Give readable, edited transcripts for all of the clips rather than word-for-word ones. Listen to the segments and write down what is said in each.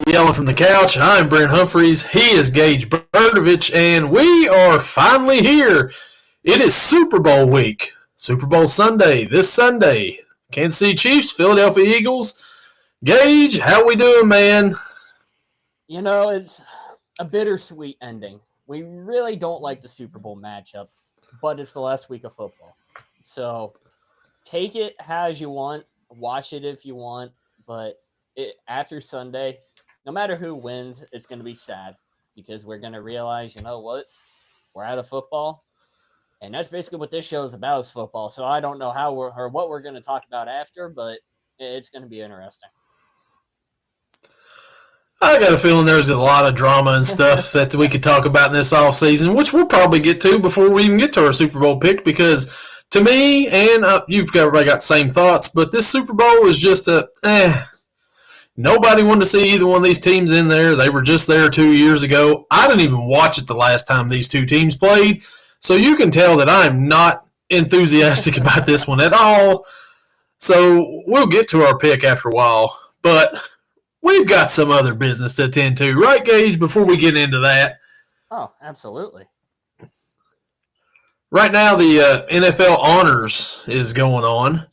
Yelling from the couch. I'm Brent Humphreys. He is Gage Berdovich, and we are finally here. It is Super Bowl week. Super Bowl Sunday, this Sunday. Kansas City Chiefs, Philadelphia Eagles. Gage, how we doing, man? You know, it's a bittersweet ending. We really don't like the Super Bowl matchup, but it's the last week of football. So take it as you want, watch it if you want, but after Sunday, no matter who wins, it's going to be sad because we're going to realize, you know what, we're out of football. And that's basically what this show is about, is football. So I don't know how what we're going to talk about after, but it's going to be interesting. I got a feeling there's a lot of drama and stuff that we could talk about in this offseason, which we'll probably get to before we even get to our Super Bowl pick, because to me, and everybody got the same thoughts, but this Super Bowl is just nobody wanted to see either one of these teams in there. They were just there 2 years ago. I didn't even watch it the last time these two teams played, so you can tell that I'm not enthusiastic about this one at all. So we'll get to our pick after a while, but we've got some other business to attend to, right, Gage, before we get into that? Oh, absolutely. Right now, the NFL Honors is going on.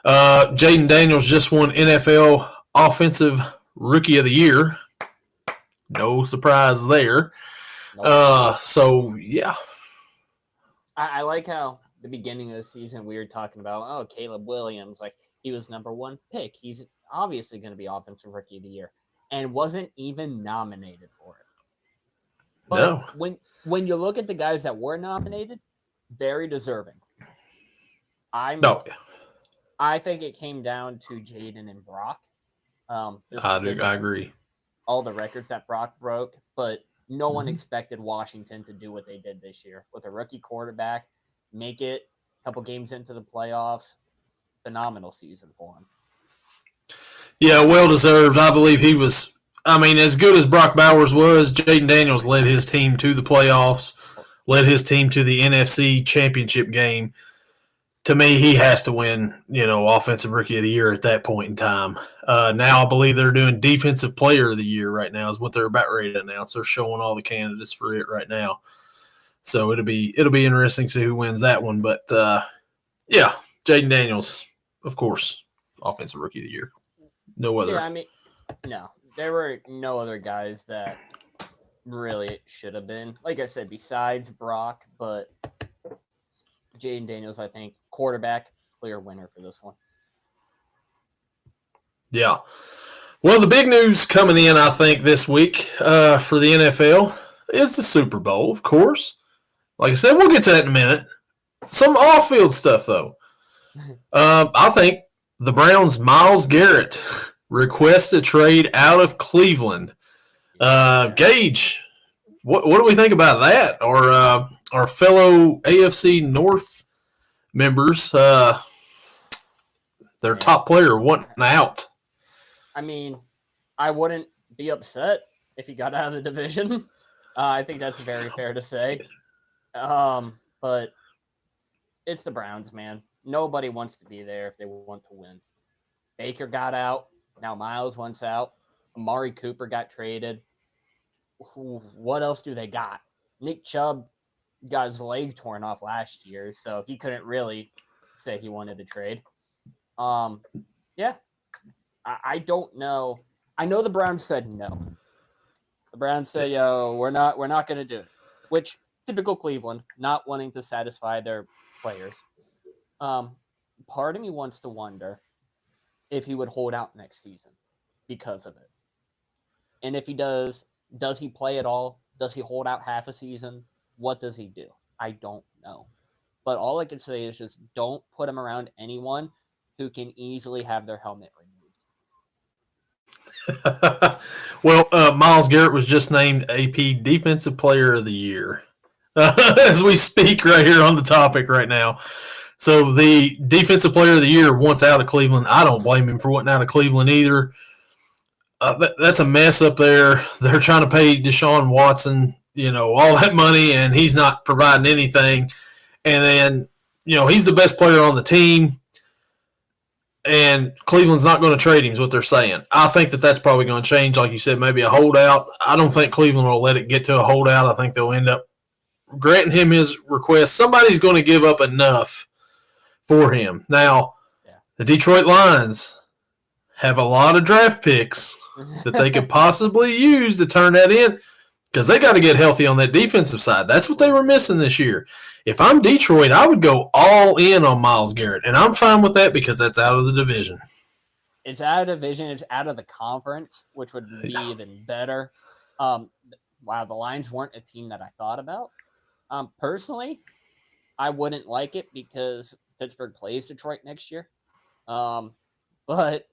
Jayden Daniels just won NFL Offensive Rookie of the Year. No surprise there. Nope. So, yeah. I like how the beginning of the season we were talking about, Caleb Williams, like he was number one pick. He's obviously going to be Offensive Rookie of the Year and wasn't even nominated for it. But no. When you look at the guys that were nominated, very deserving. I think it came down to Jayden and Brock. I agree. All the records that Brock broke, but no one expected Washington to do what they did this year with a rookie quarterback, make it a couple games into the playoffs. Phenomenal season for him. Yeah, well-deserved. I believe he was, as good as Brock Bowers was, Jayden Daniels led his team to the playoffs, led his team to the NFC Championship game. To me, he has to win, Offensive Rookie of the Year at that point in time. Now I believe they're doing Defensive Player of the Year right now is what they're about ready to announce. They're showing all the candidates for it right now. So it'll be interesting to see who wins that one. But, yeah, Jayden Daniels, of course, Offensive Rookie of the Year. No other. Yeah, no. There were no other guys that really should have been. Like I said, besides Brock, but Jayden Daniels, I think, quarterback, clear winner for this one. Yeah. Well, the big news coming in, I think, this week for the NFL is the Super Bowl, of course. Like I said, we'll get to that in a minute. Some off-field stuff, though. I think the Browns' Myles Garrett requests a trade out of Cleveland. Gage, what do we think about that? Our fellow AFC North members, their top player wanting out. I wouldn't be upset if he got out of the division. I think that's very fair to say. But it's the Browns, man. Nobody wants to be there if they want to win. Baker got out. Now Myles wants out. Amari Cooper got traded. What else do they got? Nick Chubb got his leg torn off last year, so he couldn't really say he wanted to trade. Yeah. I don't know. I know the Browns said no. The Browns said, we're not going to do it, which typical Cleveland, not wanting to satisfy their players. Part of me wants to wonder if he would hold out next season because of it. And if he does he play at all? Does he hold out half a season? What does he do? I don't know. But all I can say is just don't put him around anyone who can easily have their helmet removed. Well, Myles Garrett was just named AP Defensive Player of the Year as we speak right here on the topic right now. So the Defensive Player of the Year wants out of Cleveland. I don't blame him for wanting out of Cleveland either. That's a mess up there. They're trying to pay Deshaun Watson, all that money, and he's not providing anything. And then, he's the best player on the team. and Cleveland's not going to trade him is what they're saying. I think that's probably going to change. Like you said, maybe a holdout. I don't think Cleveland will let it get to a holdout. I think they'll end up granting him his request. Somebody's going to give up enough for him. Now, the Detroit Lions have a lot of draft picks that they could possibly use to turn that in because they got to get healthy on that defensive side. That's what they were missing this year. If I'm Detroit, I would go all in on Myles Garrett, and I'm fine with that because that's out of the division. It's out of the division. It's out of the conference, which would be even better. Wow, the Lions weren't a team that I thought about. Personally, I wouldn't like it because Pittsburgh plays Detroit next year. But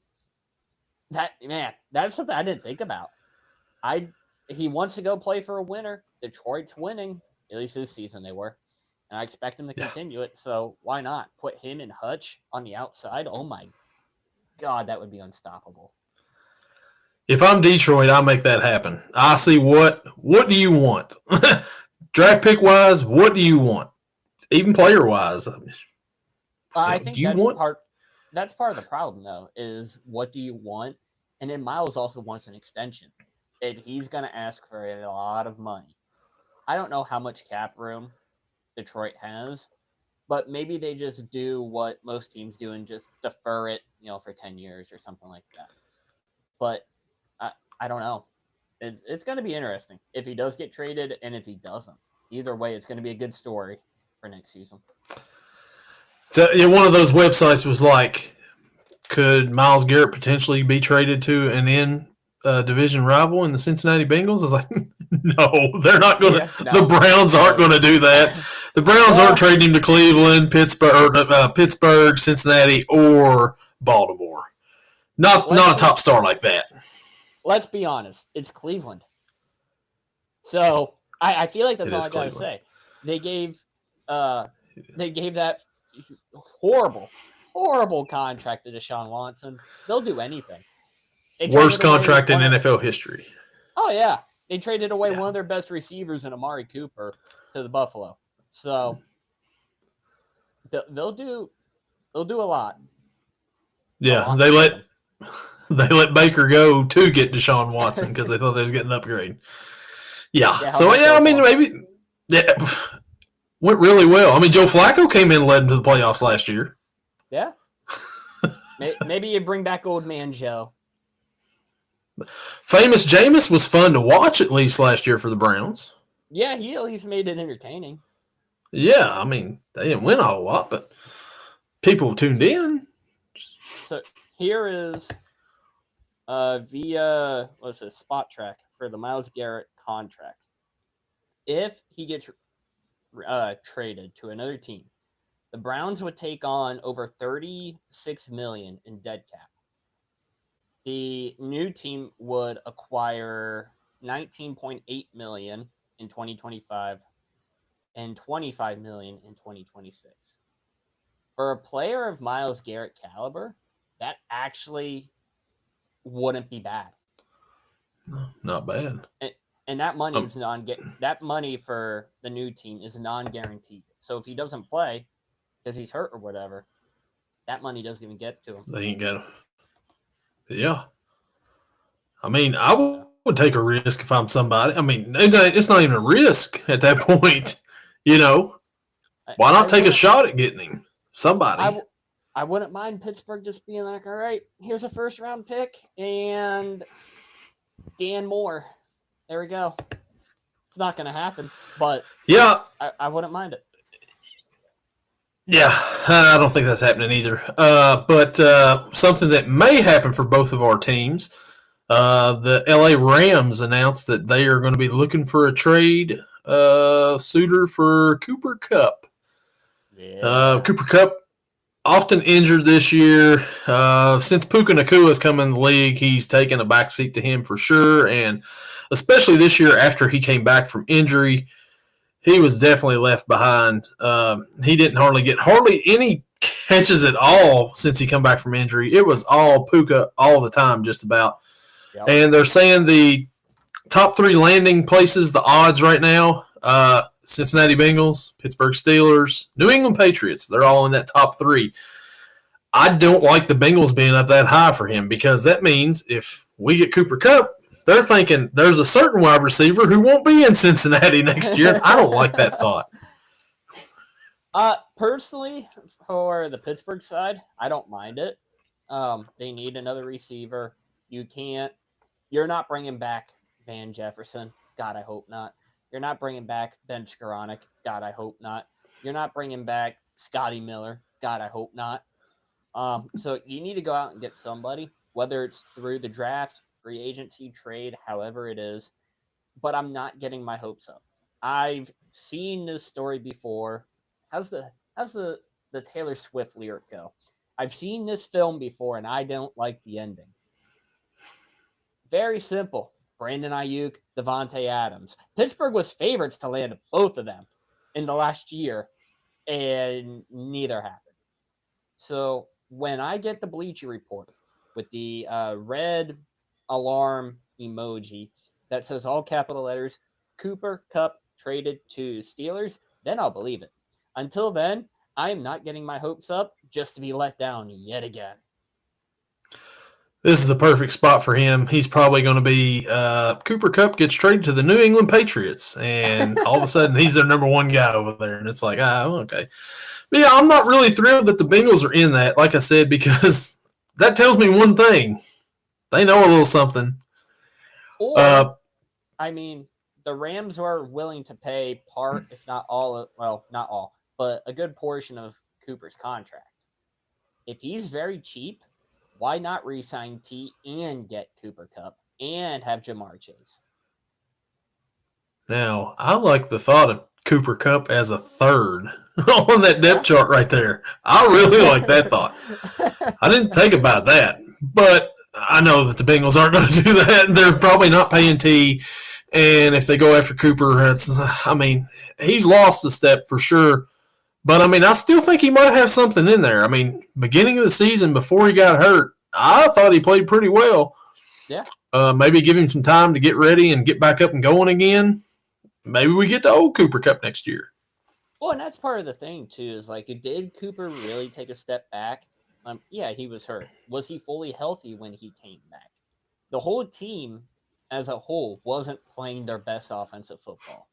that's something I didn't think about. He wants to go play for a winner. Detroit's winning, at least this season they were. And I expect him to continue it, so why not? Put him and Hutch on the outside. Oh, my God, that would be unstoppable. If I'm Detroit, I'll make that happen. I see what do you want? Draft pick-wise, what do you want? Even player-wise. I think that's part of the problem, though, is what do you want? And then Myles also wants an extension. And he's going to ask for a lot of money. I don't know how much cap room Detroit has, but maybe they just do what most teams do and just defer it, for 10 years or something like that. But I don't know. It's going to be interesting if he does get traded and if he doesn't. Either way, it's going to be a good story for next season. So one of those websites was like, could Myles Garrett potentially be traded to an division rival in the Cincinnati Bengals? I was like, no, they're not going to. The Browns aren't going to do that. The Browns aren't trading him to Cleveland, Pittsburgh, Cincinnati, or Baltimore. Not a top star like that. Let's be honest. It's Cleveland. So I feel like that's all I got to say. They gave that horrible contract to Deshaun Watson. They'll do anything. Worst contract in NFL history. Oh, yeah. They traded away one of their best receivers in Amari Cooper to the Buffalo. So they'll do a lot. Yeah, they let Baker go to get Deshaun Watson because they thought they was getting an upgrade. Yeah. So maybe went really well. I mean, Joe Flacco came in and led them to the playoffs last year. Yeah. Maybe you bring back old man Joe. Famous Jameis was fun to watch at least last year for the Browns. Yeah, he at least made it entertaining. Yeah, I mean, they didn't win a whole lot, but people tuned in. So here is via Spot Track for the Myles Garrett contract. If he gets traded to another team, the Browns would take on over $36 million in dead cap. The new team would acquire $19.8 million in 2025 and $25 million in 2026. For a player of Myles Garrett caliber, that actually wouldn't be bad. No, not bad. And that money is that money for the new team is non-guaranteed. So if he doesn't play because he's hurt or whatever, that money doesn't even get to him. They ain't got him. Yeah. I mean, I would take a risk if I'm somebody. I mean, it's not even a risk at that point. Why not take a shot at getting him? Somebody. I wouldn't mind Pittsburgh just being like, all right, here's a first-round pick and Dan Moore. There we go. It's not going to happen, but yeah, I wouldn't mind it. Yeah, I don't think that's happening either. But something that may happen for both of our teams, the LA Rams announced that they are going to be looking for a trade suitor for Cooper Kupp. Yeah. Cooper Kupp, often injured this year. Since Puka Nacua has come in the league, he's taken a backseat to him for sure, and especially this year after he came back from injury, he was definitely left behind. He didn't get hardly any catches at all since he come back from injury. It was all Puka all the time, just about. Yep. And they're saying the top three landing places, the odds right now, Cincinnati Bengals, Pittsburgh Steelers, New England Patriots. They're all in that top three. I don't like the Bengals being up that high for him because that means if we get Cooper Kupp, they're thinking there's a certain wide receiver who won't be in Cincinnati next year. I don't like that thought. Personally, for the Pittsburgh side, I don't mind it. They need another receiver. You're not bringing back Van Jefferson. God, I hope not. You're not bringing back Ben Skoranek. God, I hope not. You're not bringing back Scotty Miller. God, I hope not. So you need to go out and get somebody, whether it's through the draft, free agency, trade, however it is. But I'm not getting my hopes up. I've seen this story before. How's the Taylor Swift lyric go? I've seen this film before, and I don't like the ending. Very simple. Brandon Ayuk, Devontae Adams. Pittsburgh was favorites to land both of them in the last year, and neither happened. So when I get the Bleacher Report with the red alarm emoji that says all capital letters, Cooper Kupp traded to Steelers, then I'll believe it. Until then, I am not getting my hopes up just to be let down yet again. This is the perfect spot for him. He's probably going to be Cooper Kupp gets traded to the New England Patriots, and all of a sudden he's their number one guy over there, and it's like, okay. But yeah, I'm not really thrilled that the Bengals are in that, like I said, because that tells me one thing. They know a little something. Or, the Rams are willing to pay part, if not all, not all, but a good portion of Cooper's contract. If he's very cheap, why not re-sign T and get Cooper Kupp and have Jamar Chase? Now, I like the thought of Cooper Kupp as a third on that depth chart right there. I really like that thought. I didn't think about that, but I know that the Bengals aren't going to do that. They're probably not paying T, and if they go after Cooper, he's lost a step for sure. But, I still think he might have something in there. Beginning of the season, before he got hurt, I thought he played pretty well. Yeah. Maybe give him some time to get ready and get back up and going again. Maybe we get the old Cooper Kupp next year. Well, and that's part of the thing, too, is did Cooper really take a step back? Yeah, he was hurt. Was he fully healthy when he came back? The whole team as a whole wasn't playing their best offensive football.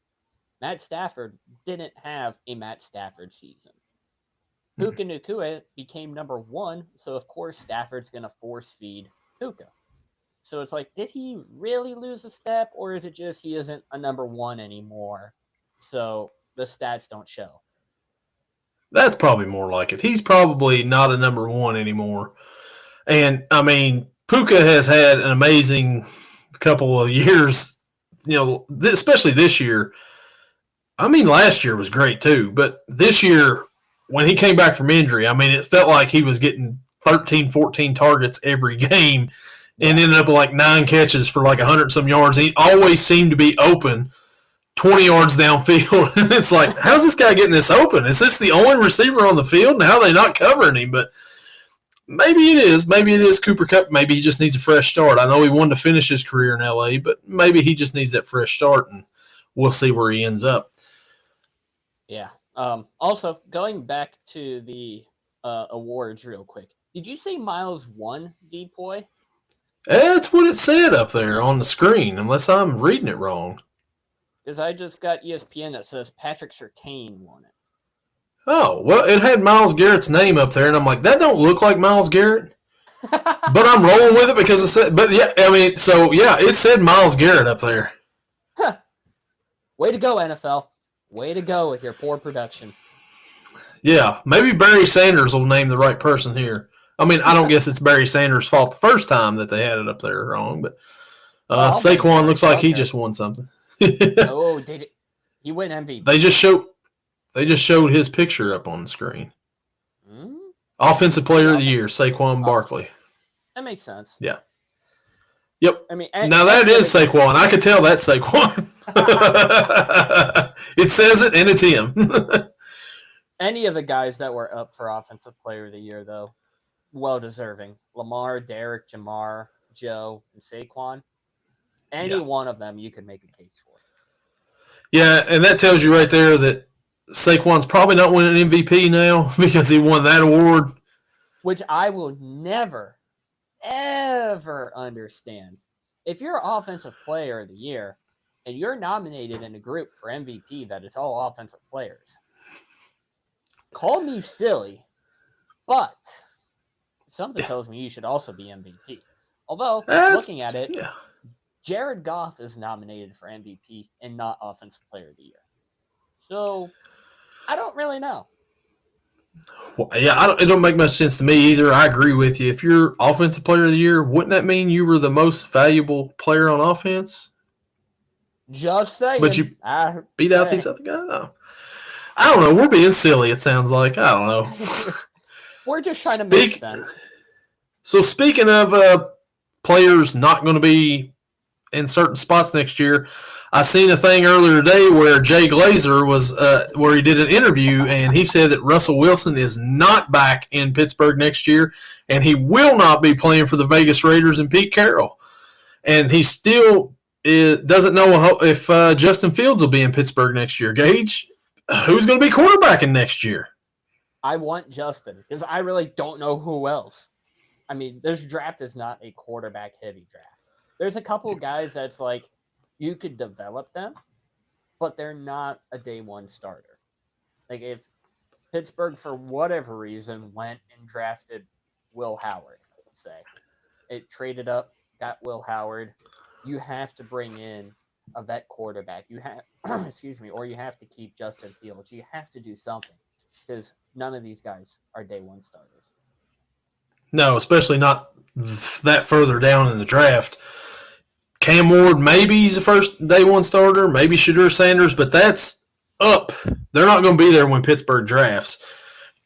Matt Stafford didn't have a Matt Stafford season. Puka Nacua became number one, so of course Stafford's going to force feed Puka. So it's did he really lose a step, or is it just he isn't a number one anymore? So the stats don't show. That's probably more like it. He's probably not a number one anymore. And, Puka has had an amazing couple of years, especially this year. Last year was great too, but this year, when he came back from injury, it felt like he was getting 13, 14 targets every game and ended up with 9 catches for 100-some yards. He always seemed to be open 20 yards downfield. And it's how's this guy getting this open? Is this the only receiver on the field? And how are they not covering him? But maybe it is. Maybe it is Cooper Kupp. Maybe he just needs a fresh start. I know he wanted to finish his career in L.A., but maybe he just needs that fresh start, and we'll see where he ends up. Yeah. Also, going back to the awards real quick. Did you say Miles won Depoy? That's what it said up there on the screen, unless I'm reading it wrong. Because I just got ESPN that says Patrick Surtain won it. Oh, well, it had Myles Garrett's name up there, and I'm like, that don't look like Myles Garrett. But I'm rolling with it because it said, but yeah, it said Myles Garrett up there. Huh. Way to go, NFL. Way to go with your poor production. Yeah, maybe Barry Sanders will name the right person here. I don't guess it's Barry Sanders' fault the first time that they had it up there wrong, but Saquon looks like he just won something. Oh, did it? He win MVP. They just showed his picture up on the screen. Offensive Player of the Year, Saquon Barkley. That makes sense. Yeah. Yep. Now that is Saquon. I could tell that's Saquon. It says it, and it's him. Any of the guys that were up for Offensive Player of the Year, though, well deserving. Lamar, Derek, Jamar, Joe, and Saquon. Any one of them you could make a case for. Yeah, and that tells you right there that Saquon's probably not winning MVP now because he won that award. which I will never, ever understand. If you're Offensive Player of the Year and you're nominated in a group for MVP that is all offensive players, call me silly, but something tells me you should also be MVP. Although, looking at it, Jared Goff is nominated for MVP and not Offensive Player of the Year. So, I don't really know. Well, yeah, it don't make much sense to me either. I agree with you. If you're Offensive Player of the Year, wouldn't that mean you were the most valuable player on offense? Just saying. But you beat out these other guys? No. I don't know. We're being silly, it sounds like. I don't know. We're just trying to make sense. So speaking of players not going to be in certain spots next year, I seen a thing earlier today where Jay Glazer was where he did an interview, and he said that Russell Wilson is not back in Pittsburgh next year, and he will not be playing for the Vegas Raiders and Pete Carroll. And he still doesn't know if Justin Fields will be in Pittsburgh next year. Gage, who's going to be quarterbacking next year? I want Justin because I really don't know who else. I mean, this draft is not a quarterback-heavy draft. There's a couple of guys that's like, you could develop them, but they're not a day one starter. Like if Pittsburgh, for whatever reason, went and drafted Will Howard, let's say, it traded up, got Will Howard, you have to bring in a vet quarterback. You have, excuse me, or you have to keep Justin Fields. You have to do something because none of these guys are day one starters. No, especially not that further down in the draft. Cam Ward, maybe he's the first day one starter, maybe Shadur Sanders, but that's up. They're not going to be there when Pittsburgh drafts.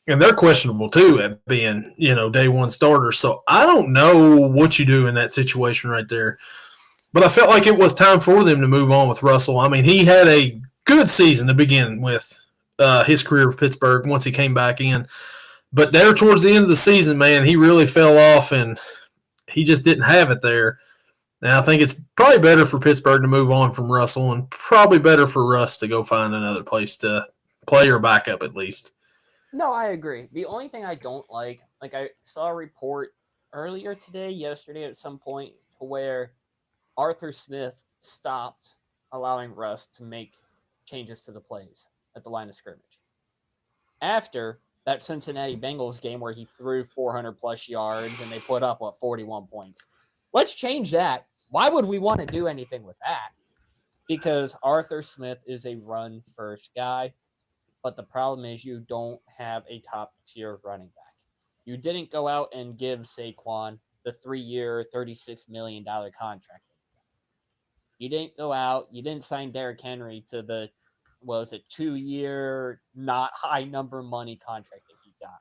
And they're questionable, too, at being, day one starters. So I don't know what you do in that situation right there. But I felt like it was time for them to move on with Russell. I mean, he had a good season to begin with his career with Pittsburgh once he came back in. But there towards the end of the season, man, he really fell off, and he just didn't have it there. And I think it's probably better for Pittsburgh to move on from Russell and probably better for Russ to go find another place to play or backup at least. No, I agree. The only thing I don't like I saw a report yesterday at some point, to where Arthur Smith stopped allowing Russ to make changes to the plays at the line of scrimmage. After that Cincinnati Bengals game where he threw 400-plus yards and they put up, 41 points. Let's change that. Why would we want to do anything with that? Because Arthur Smith is a run-first guy, but the problem is you don't have a top-tier running back. You didn't go out and give Saquon the 3-year, $36 million contract. You didn't go out. You didn't sign Derrick Henry to the 2-year, not high number money contract that he got.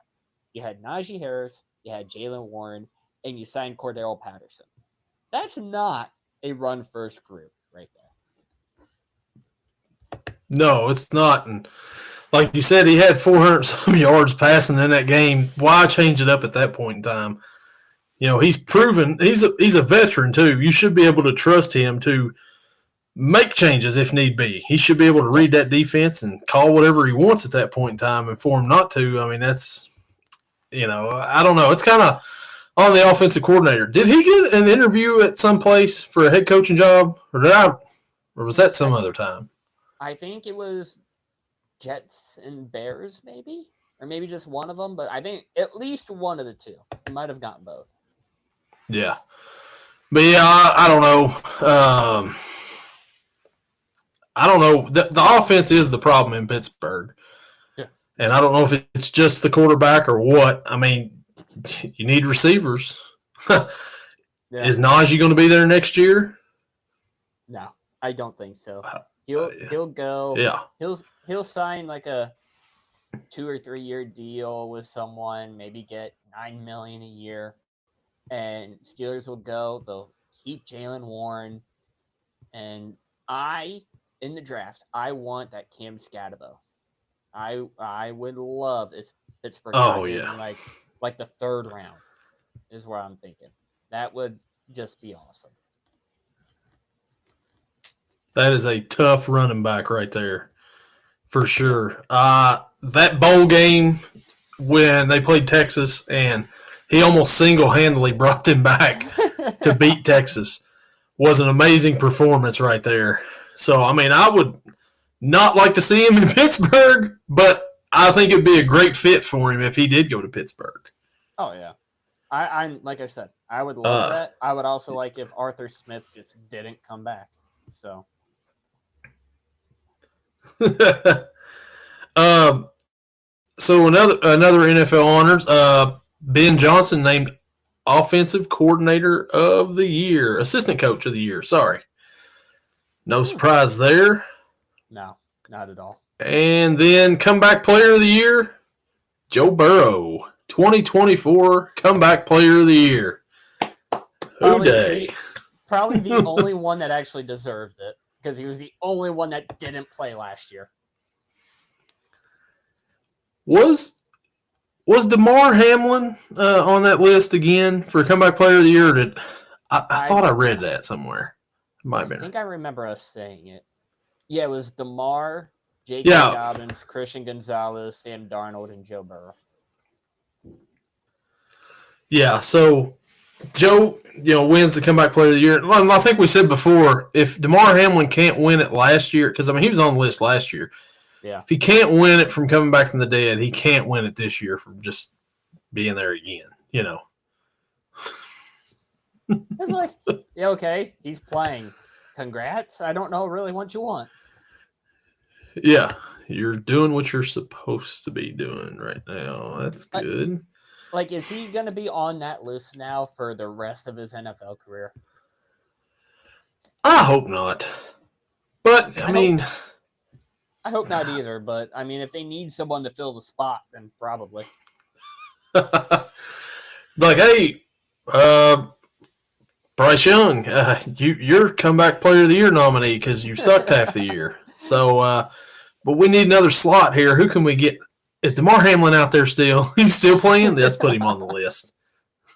You had Najee Harris, you had Jaylen Warren, and you signed Cordero Patterson. That's not a run-first group right there. No, it's not. And like you said, he had 400-some yards passing in that game. Why change it up at that point in time? He's proven he's a veteran too. You should be able to trust him to make changes if need be. He should be able to read that defense and call whatever he wants at that point in time, and for him not to, I mean, that's, I don't know. It's kind of on the offensive coordinator. Did he get an interview at some place for a head coaching job, or was that some other time? I think it was Jets and Bears, maybe, or maybe just one of them. But I think at least one of the two. He might have gotten both. Yeah, but yeah, I don't know. I don't know. The offense is the problem in Pittsburgh, and I don't know if it's just the quarterback or what. I mean, you need receivers. Is Najee going to be there next year? No, I don't think so. He'll go. Yeah. He'll sign like a 2 or 3 year deal with someone, maybe get $9 million a year, and Steelers will go. They'll keep Jaylen Warren, and in the draft, I want that Cam Scatabo. I would love if Pittsburgh like the third round is where I'm thinking. That would just be awesome. That is a tough running back right there, for sure. That bowl game when they played Texas and he almost single-handedly brought them back to beat Texas. Was an amazing performance right there. So, I mean, I would not like to see him in Pittsburgh, but I think it'd be a great fit for him if he did go to Pittsburgh. Oh, yeah. I'm like I said, I would love that. I would also like if Arthur Smith just didn't come back. So, so another NFL honors. Ben Johnson named Offensive Coordinator of the Year, Assistant Coach of the Year. Sorry, no surprise there. No, not at all. And then Comeback Player of the Year, Joe Burrow, 2024 Comeback Player of the Year. Who day? Probably the only one that actually deserved it because he was the only one that didn't play last year. Was DeMar Hamlin on that list again for Comeback Player of the Year? I thought I read that somewhere. It might have been. I think I remember us saying it. Yeah, it was DeMar, J.K. Dobbins, Christian Gonzalez, Sam Darnold, and Joe Burrow. Yeah, so Joe, wins the Comeback Player of the Year. I think we said before, if DeMar Hamlin can't win it last year, because, he was on the list last year. Yeah. If he can't win it from coming back from the dead, he can't win it this year from just being there again, It's like, yeah, okay, he's playing. Congrats. I don't know really what you want. Yeah, you're doing what you're supposed to be doing right now. That's good. Like, is he going to be on that list now for the rest of his NFL career? I hope not. But, I hope not either, but, if they need someone to fill the spot, then probably. Like, hey, Bryce Young, you're Comeback Player of the Year nominee because you sucked half the year. So, but we need another slot here. Who can we get? Is DeMar Hamlin out there still? He's still playing? Let's put him on the list.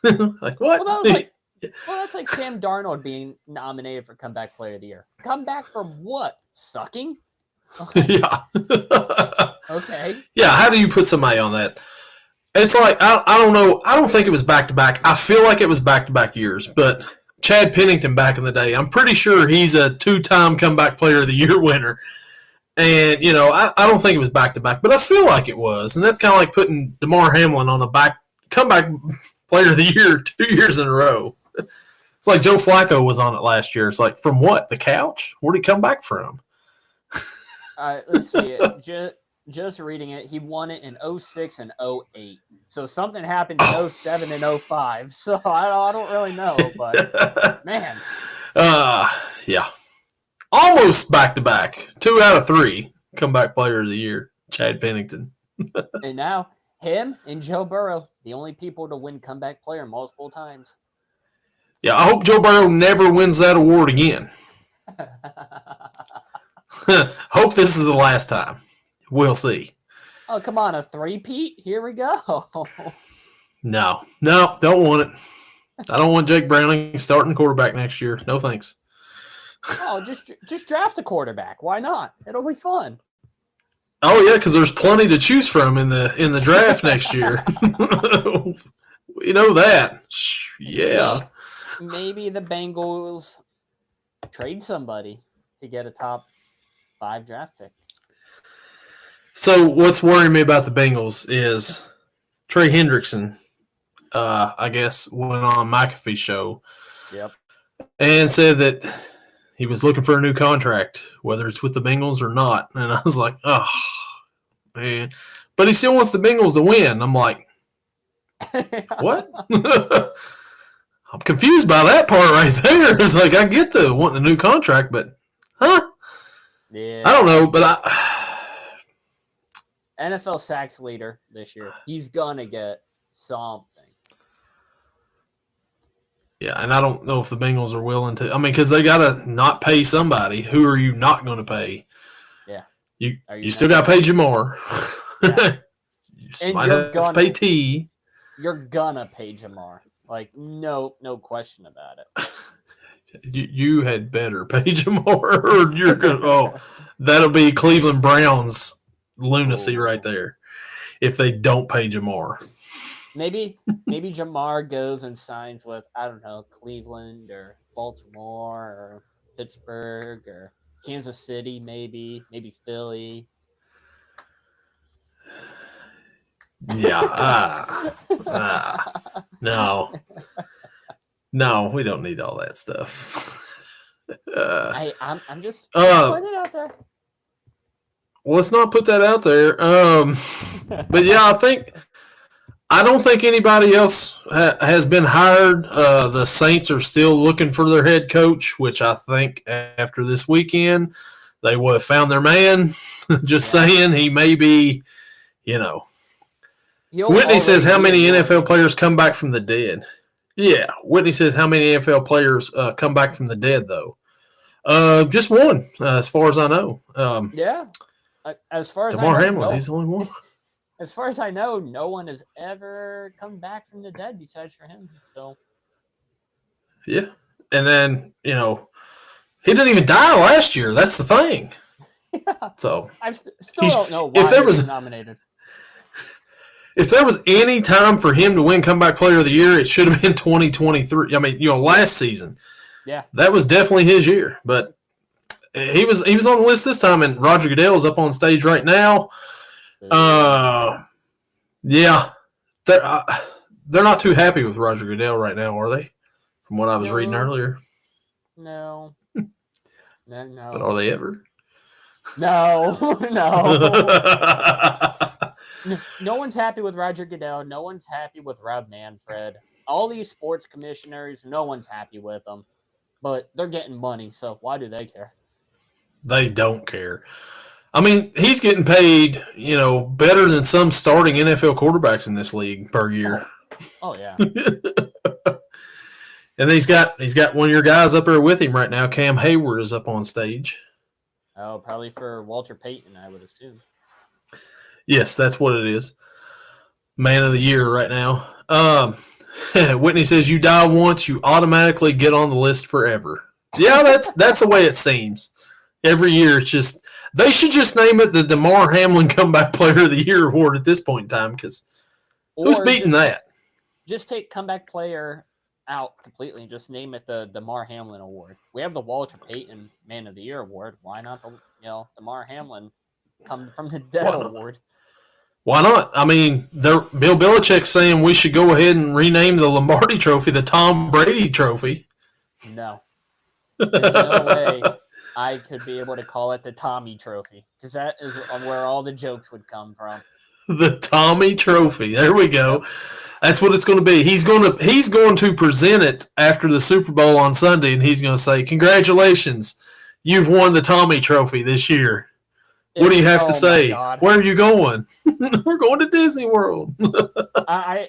Like, what? Well, that's like Sam Darnold being nominated for Comeback Player of the Year. Come back from what? Sucking? Yeah. Okay. Yeah, how do you put somebody on that? It's like, I don't know. I don't think it was back-to-back. I feel like it was back-to-back years, but Chad Pennington back in the day, I'm pretty sure he's a two-time Comeback Player of the Year winner. And, I don't think it was back-to-back, but I feel like it was. And that's kind of like putting DeMar Hamlin on a Comeback Player of the Year 2 years in a row. It's like Joe Flacco was on it last year. It's like, from what? The couch? Where'd he come back from? Let's see. Just reading it, he won it in 06 and 08. So something happened in 07 and 05. So I don't really know, but man. Yeah. Almost back-to-back. 2 out of 3 Comeback Player of the Year, Chad Pennington. And now, him and Joe Burrow, the only people to win Comeback Player multiple times. Yeah, I hope Joe Burrow never wins that award again. Hope this is the last time. We'll see. Oh, come on, a three-peat? Here we go. No, don't want it. I don't want Jake Browning starting quarterback next year. No thanks. Oh, just draft a quarterback. Why not? It'll be fun. Oh yeah, because there's plenty to choose from in the draft next year. We know that. Yeah. Maybe the Bengals trade somebody to get a top 5 draft pick. So what's worrying me about the Bengals is Trey Hendrickson, I guess, went on McAfee's show. Yep. And said that he was looking for a new contract, whether it's with the Bengals or not. And I was like, oh, man. But he still wants the Bengals to win. I'm like, what? I'm confused by that part right there. It's like, I get the wanting a new contract, but, huh? Yeah. I don't know, but NFL sacks leader this year. He's going to get something. Yeah, and I don't know if the Bengals are willing to. Because they got to not pay somebody. Who are you not going to pay? Yeah. You still got to pay Jamar. Yeah. You might have to pay T. You're going to pay Jamar. Like, no question about it. You had better pay Jamar, or you're going to. Oh, that'll be Cleveland Browns lunacy right there if they don't pay Jamar. Maybe Jamar goes and signs with, I don't know, Cleveland or Baltimore or Pittsburgh or Kansas City, maybe Philly. Yeah. No. No, we don't need all that stuff. I'm just Uh, putting it out there. well, let's not put that out there. But yeah, I don't think anybody else has been hired. The Saints are still looking for their head coach, which I think after this weekend they would have found their man. Just saying, he may be, Whitney says how many NFL players come back from the dead. Yeah, Whitney says how many NFL players come back from the dead though. Just one, as far as I know. Yeah, as far as Damar I know, Hamlin, he's the only one. As far as I know, no one has ever come back from the dead besides for him. So, yeah, and then he didn't even die last year. That's the thing. Yeah. So I still don't know why he was nominated. If there was any time for him to win Comeback Player of the Year, it should have been 2023. I mean, last season. Yeah, that was definitely his year. But he was on the list this time, and Roger Goodell is up on stage right now. Yeah, they're not too happy with Roger Goodell right now, are they? From what I was reading earlier. No. But are they ever? No. No one's happy with Roger Goodell. No one's happy with Rob Manfred. All these sports commissioners, no one's happy with them. But they're getting money, so why do they care? They don't care. I mean, he's getting paid, better than some starting NFL quarterbacks in this league per year. Oh yeah. And he's got one of your guys up there with him right now. Cam Hayward is up on stage. Oh, probably for Walter Payton, I would assume. Yes, that's what it is. Man of the year right now. Whitney says you die once, you automatically get on the list forever. Yeah, that's the way it seems. Every year, it's just they should just name it the Damar Hamlin Comeback Player of the Year award at this point in time, because who's beating that? Just take Comeback Player out completely and just name it the Damar Hamlin Award. We have the Walter Payton Man of the Year Award. Why not the Damar Hamlin Come from the Dead Award? Why not? I mean, Bill Belichick's saying we should go ahead and rename the Lombardi Trophy the Tom Brady Trophy. No. There's no way I could be able to call it the Tommy Trophy, because that is where all the jokes would come from. The Tommy Trophy. There we go. Yep. That's what it's going to be. He's going to present it after the Super Bowl on Sunday, and he's going to say, "Congratulations, you've won the Tommy Trophy this year." What do you have to say? Where are you going? We're going to Disney World. I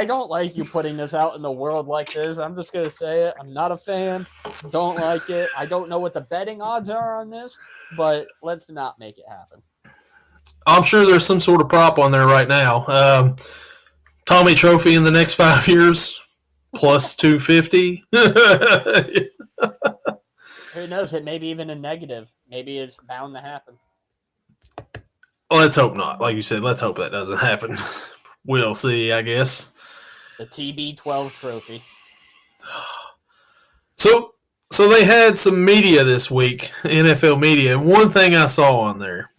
don't like you putting this out in the world like this. I'm just going to say it. I'm not a fan. Don't like it. I don't know what the betting odds are on this, but let's not make it happen. I'm sure there's some sort of prop on there right now. Tommy Trophy in the next 5 years, plus 250. Who knows? It may be even a negative. Maybe it's bound to happen. Let's hope not. Like you said, let's hope that doesn't happen. We'll see, I guess. The TB12 trophy. So they had some media this week, NFL media, and one thing I saw on there,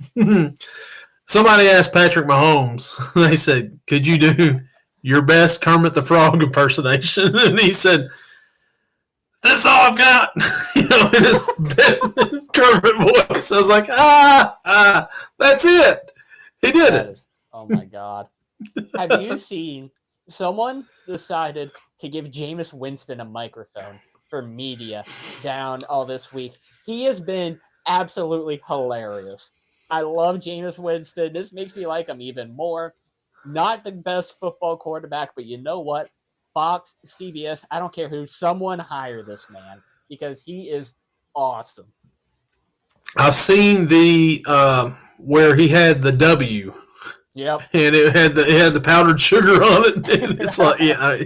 somebody asked Patrick Mahomes, they said, "Could you do your best Kermit the Frog impersonation?" And he said, "This is all I've got." His best Kermit voice. I was like, that's it. He did it. Oh my God. Have you seen someone decided to give Jameis Winston a microphone for media down all this week? He has been absolutely hilarious. I love Jameis Winston. This makes me like him even more. Not the best football quarterback, but you know what? Fox, CBS, I don't care who, someone hire this man because he is awesome. I've seen the where he had the W. Yep. And it had the powdered sugar on it. And it's like, yeah,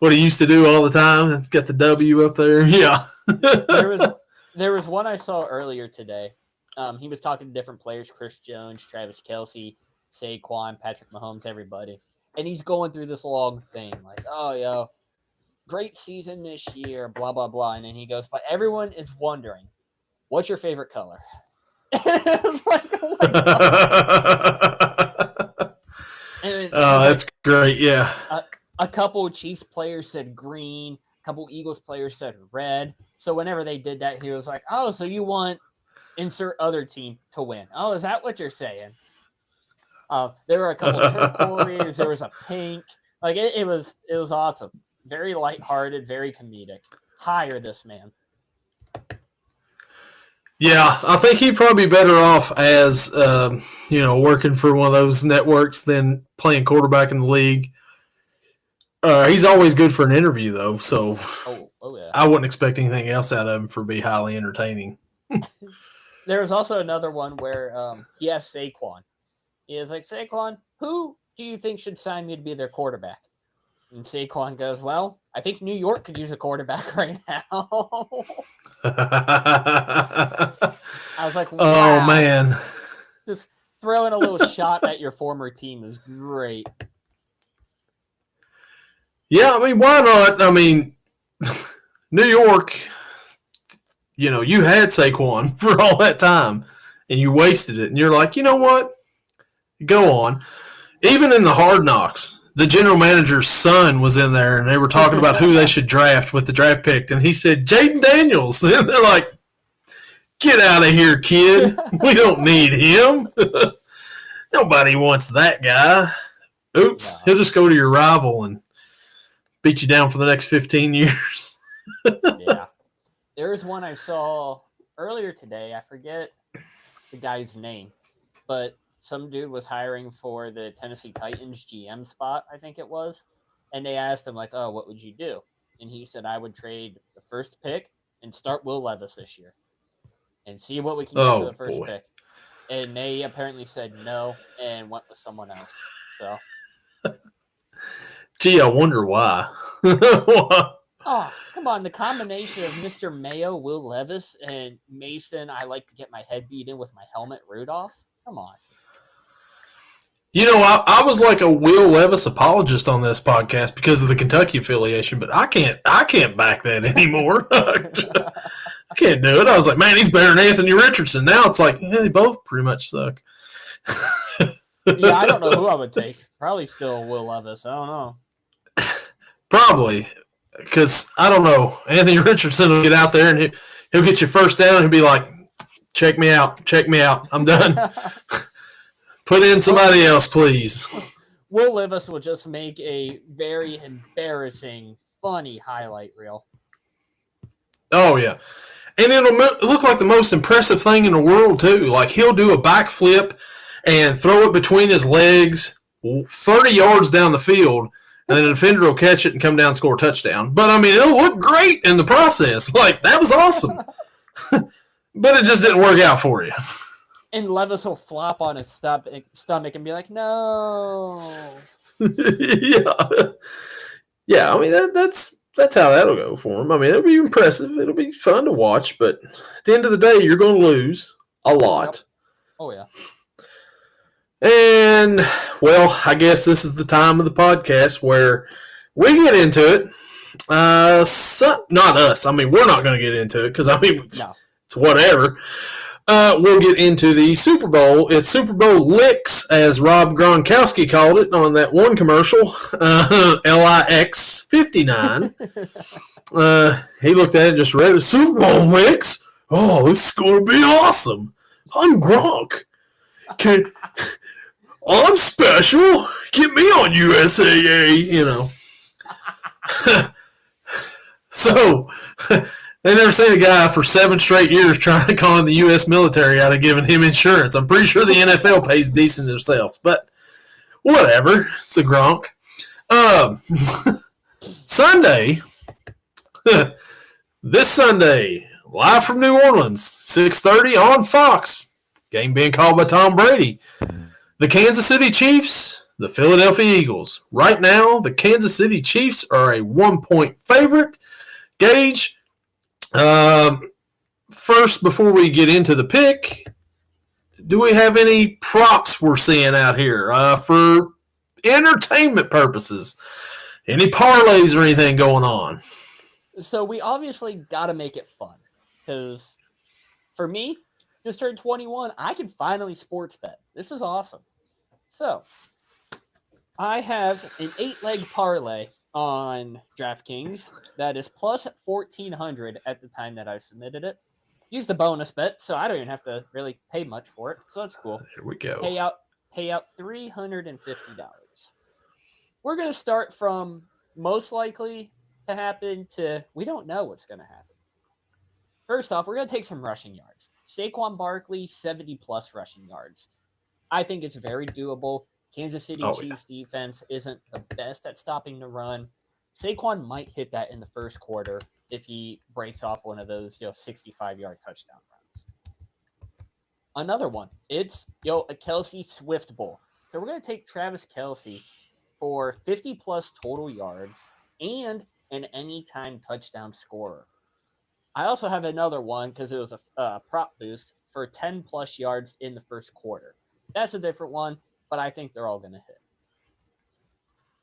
what he used to do all the time. Got the W up there. Yeah. There was one I saw earlier today. He was talking to different players: Chris Jones, Travis Kelce, Saquon, Patrick Mahomes, everybody. And he's going through this long thing, like, oh, yo, great season this year, blah, blah, blah. And then he goes, but everyone is wondering, what's your favorite color? It's like, oh my God. That's great, yeah. A couple of Chiefs players said green, a couple Eagles players said red. So whenever they did that, he was like, oh, so you want insert other team to win. Oh, is that what you're saying? There were a couple of turquoise. There was a pink. Like it was awesome. Very lighthearted, very comedic. Hire this man. Yeah, I think he'd probably be better off as working for one of those networks than playing quarterback in the league. He's always good for an interview, though, so yeah. I wouldn't expect anything else out of him for be highly entertaining. There was also another one where he asked Saquon. He was like, Saquon, who do you think should sign me to be their quarterback? And Saquon goes, well, I think New York could use a quarterback right now. I was like, wow. Oh, man. Just throwing a little shot at your former team is great. Yeah, I mean, why not? I mean, New York, you had Saquon for all that time, and you wasted it. And you're like, you know what? Go on. Even in the Hard Knocks, the general manager's son was in there, and they were talking about who they should draft with the draft pick. And he said, Jaden Daniels. And they're like, get out of here, kid. We don't need him. Nobody wants that guy. Oops. Yeah. He'll just go to your rival and beat you down for the next 15 years. Yeah. There was one I saw earlier today. I forget the guy's name, but some dude was hiring for the Tennessee Titans GM spot, I think it was. And they asked him, like, oh, what would you do? And he said, I would trade the first pick and start Will Levis this year and see what we can get for the first pick. And they apparently said no and went with someone else. So, gee, I wonder why. Oh, come on. The combination of Mr. Mayo, Will Levis, and Mason, I like to get my head beat in with my helmet, Rudolph. Come on. I was like a Will Levis apologist on this podcast because of the Kentucky affiliation, but I can't back that anymore. I can't do it. I was like, man, he's better than Anthony Richardson. Now it's like, yeah, they both pretty much suck. Yeah, I don't know who I would take. Probably still Will Levis. I don't know. Probably, because I don't know. Anthony Richardson will get out there and he'll get you first down and he'll be like, check me out. I'm done. Put in somebody else, please. Will Levis will just make a very embarrassing, funny highlight reel. Oh, yeah. And it'll look like the most impressive thing in the world, too. Like, he'll do a backflip and throw it between his legs 30 yards down the field, and then the defender will catch it and come down and score a touchdown. But, I mean, it'll look great in the process. Like, that was awesome. But it just didn't work out for you. And Levis will flop on his stomach and be like, no. Yeah, I mean, that's how that'll go for him. I mean, it'll be impressive. It'll be fun to watch. But at the end of the day, you're going to lose a lot. Yep. Oh, yeah. And, well, I guess this is the time of the podcast where we get into it. Not us. I mean, we're not going to get into it because, I mean, it's whatever. We'll get into the Super Bowl. It's Super Bowl licks, as Rob Gronkowski called it on that one commercial, LIX 59. He looked at it and just read it, Super Bowl licks? Oh, this is going to be awesome. I'm Gronk. I'm special. Get me on USAA, So... They never seen a guy for 7 straight years trying to con the U.S. military out of giving him insurance. I'm pretty sure the NFL pays decent themselves, but whatever. It's the Gronk. Sunday, this Sunday, live from New Orleans, 6:30 on Fox. Game being called by Tom Brady. The Kansas City Chiefs, the Philadelphia Eagles. Right now, the Kansas City Chiefs are a 1-point favorite. Gage. First, before we get into the pick, do we have any props we're seeing out here for entertainment purposes. Any parlays or anything going on? So we obviously got to make it fun because for me, just turned 21, I can finally sports bet. This is awesome. So I have an 8-leg parlay on DraftKings that is plus 1,400 at the time that I submitted it. Used a bonus bet, so I don't even have to really pay much for it. So that's cool. Here we go. Pay out $350. We're going to start from most likely to happen to we don't know what's going to happen. First off, we're going to take some rushing yards. Saquon Barkley, 70-plus rushing yards. I think it's very doable. Kansas City Chiefs defense isn't the best at stopping the run. Saquon might hit that in the first quarter if he breaks off one of those 65-yard touchdown runs. Another one, it's a Kelce Swift Bowl. So we're going to take Travis Kelce for 50-plus total yards and an anytime touchdown scorer. I also have another one because it was a prop boost for 10-plus yards in the first quarter. That's a different one, but I think they're all going to hit.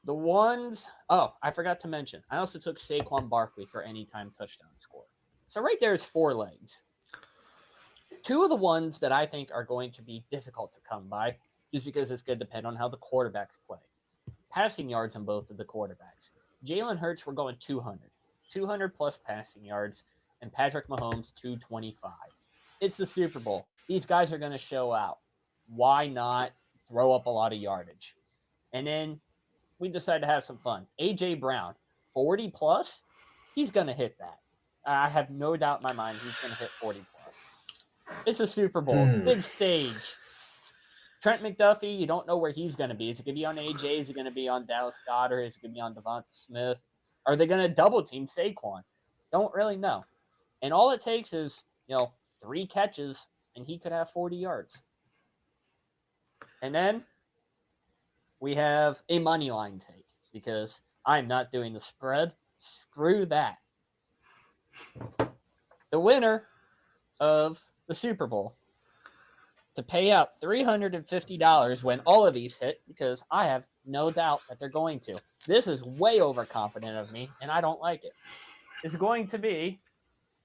The ones, I forgot to mention, I also took Saquon Barkley for anytime touchdown score. So right there is 4 legs. 2 of the ones that I think are going to be difficult to come by, just because it's going to depend on how the quarterbacks play. Passing yards on both of the quarterbacks. Jalen Hurts, we're going 200 plus passing yards, and Patrick Mahomes, 225. It's the Super Bowl. These guys are going to show out. Why not throw up a lot of yardage? And then we decided to have some fun. A.J. Brown, 40 plus, he's going to hit that. I have no doubt in my mind he's going to hit 40 plus. It's a Super Bowl, big stage. Trent McDuffie, you don't know where he's going to be. Is it going to be on A.J.? Is it going to be on Dallas Goedert? Is it going to be on Devonta Smith? Are they going to double team Saquon? Don't really know. And all it takes is, 3 catches, and he could have 40 yards. And then we have a money line take because I'm not doing the spread. Screw that. The winner of the Super Bowl to pay out $350 when all of these hit, because I have no doubt that they're going to. This is way overconfident of me, and I don't like it. It's going to be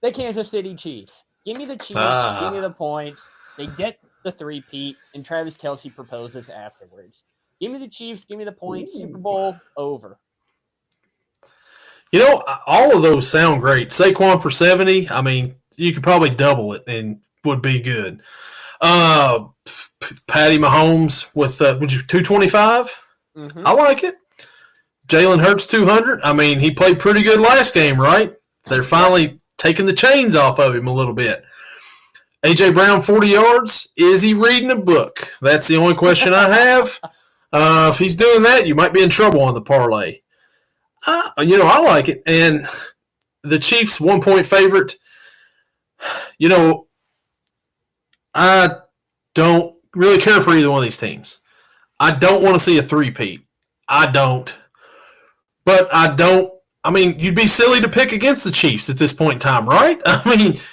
the Kansas City Chiefs. Give me the Chiefs. Give me the points. They get the 3-peat, and Travis Kelce proposes afterwards. Give me the Chiefs. Give me the points. Super Bowl over. All of those sound great. Saquon for 70. I mean, you could probably double it and would be good. Patty Mahomes with 225. I like it. Jalen Hurts 200. I mean, he played pretty good last game, right? They're finally taking the chains off of him a little bit. A.J. Brown 40 yards. Is he reading a book? That's the only question I have. If he's doing that, you might be in trouble on the parlay. I like it. And the Chiefs 1-point favorite. I don't really care for either one of these teams. I don't want to see a 3-peat. I don't. But you'd be silly to pick against the Chiefs at this point in time, right?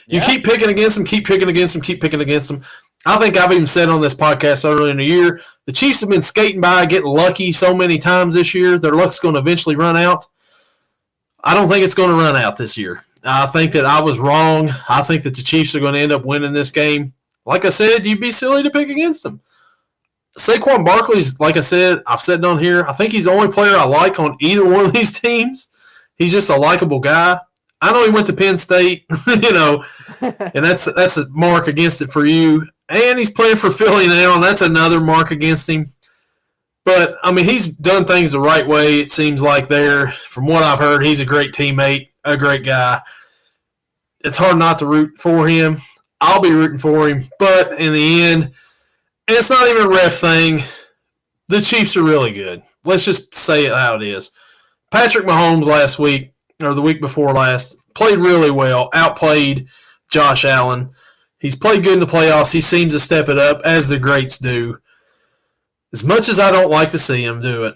You keep picking against them, keep picking against them. I think I've even said on this podcast earlier in the year, the Chiefs have been skating by, getting lucky so many times this year. Their luck's going to eventually run out. I don't think it's going to run out this year. I think that I was wrong. I think that the Chiefs are going to end up winning this game. Like I said, you'd be silly to pick against them. Saquon Barkley's, like I said, I've said it on here, I think he's the only player I like on either one of these teams. He's just a likable guy. I know he went to Penn State, and that's a mark against it for you. And he's playing for Philly now, and that's another mark against him. But, he's done things the right way, it seems like there. From what I've heard, he's a great teammate, a great guy. It's hard not to root for him. I'll be rooting for him. But in the end, and it's not even a ref thing, the Chiefs are really good. Let's just say it how it is. Patrick Mahomes last week, or the week before last, played really well, outplayed Josh Allen. He's played good in the playoffs. He seems to step it up, as the greats do. As much as I don't like to see him do it,